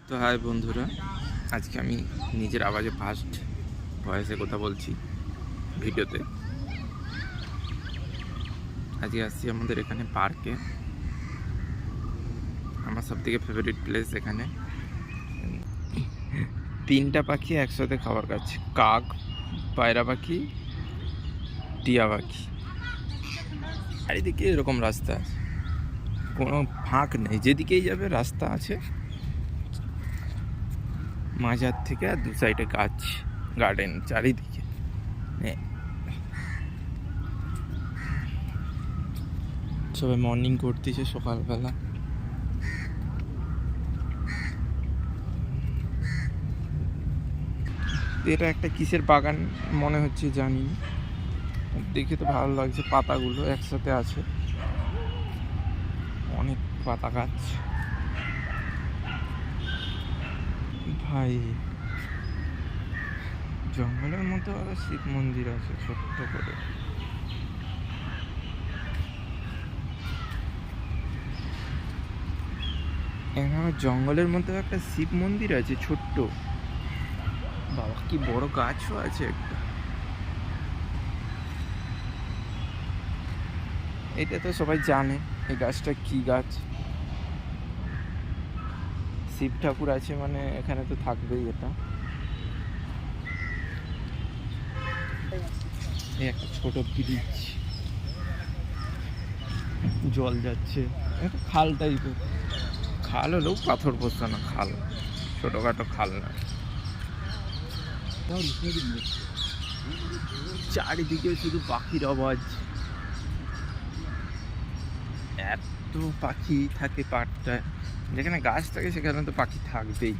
তো হাই বন্ধুরা, আজকে আমি নিজের আওয়াজে ফার্স্ট ভয়েসে কথা বলছি ভিডিওতে। আজকে আসছি আমাদের এখানে পার্কে, আমার সবথেকে ফেভারিট প্লেস। এখানে 3টা পাখি একসাথে খাবার খাচ্ছে, কাক, পায়রা পাখি, টিয়া পাখি। চারিদিকে এরকম রাস্তা আছে, কোনো ফাঁক নেই, যেদিকেই যাবে রাস্তা আছে, মাঝার থেকে আর দু সাইডে গাছ, গার্ডেন চারিদিকে। সবাই মর্নিং করতেছে সকালবেলা। এটা একটা কিসের বাগান মনে হচ্ছে জানি না, দেখে তো ভালো লাগছে, পাতাগুলো একসাথে আছে, অনেক পাতা গাছ। ভাই, জঙ্গলের মধ্যে আবার শিব মন্দির আছে ছোট্ট করে। এখানে জঙ্গলের মধ্যে একটা শিব মন্দির আছে ছোট্ট। বাবা, কি বড় গাছও আছে একটা। এটা তো সবাই জানে এই গাছটা কি গাছ। শিব ঠাকুর আছে মানে এখানে তো থাকবেই। এটা এই একটা ছোট ব্রিজ, জল যাচ্ছে, একটা খাল টাইপের। খাল হলেও পাথর বসা না, খাল, ছোটখাটো খাল না। চারিদিকে শুধু পাখির আওয়াজ, এত পাখি থাকে পাড়টায়। যেখানে গাছ থাকে সেখানে তো পাখি থাকবেই।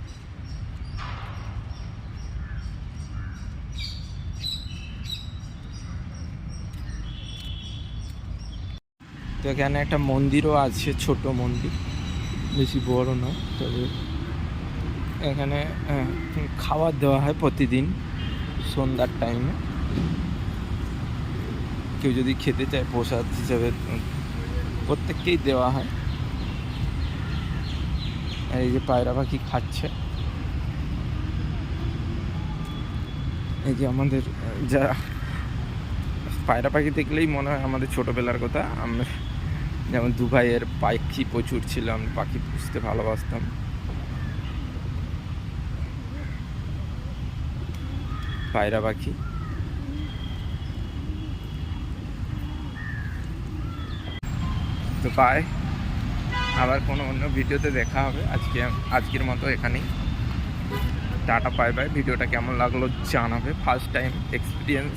তো এখানে একটা মন্দিরও আছে, ছোট মন্দির, বেশি বড় না। তবে এখানে খাবার দেওয়া হয় প্রতিদিন সন্ধ্যার টাইমে। কেউ যদি খেতে চায় প্রসাদ হিসাবে প্রত্যেককেই দেওয়া হয়। আর এই যে পায়রা পাখি খাচ্ছে, এই যে আমাদের যারা পায়রা পাখি দেখলেই মনে হয় আমাদের ছোটোবেলার কথা। আমরা যেমন দুবাইয়ের পাখি প্রচুর ছিল, আমরা পাখি পুষতে ভালোবাসতাম। পায়রা পাখি। তো বাই, আবার কোনো অন্য ভিডিওতে দেখা হবে। আজকের মতো এখানেই টাটা, বাই বাই। ভিডিওটা কেমন লাগলো জানাবে, ফার্স্ট টাইম এক্সপিরিয়েন্স।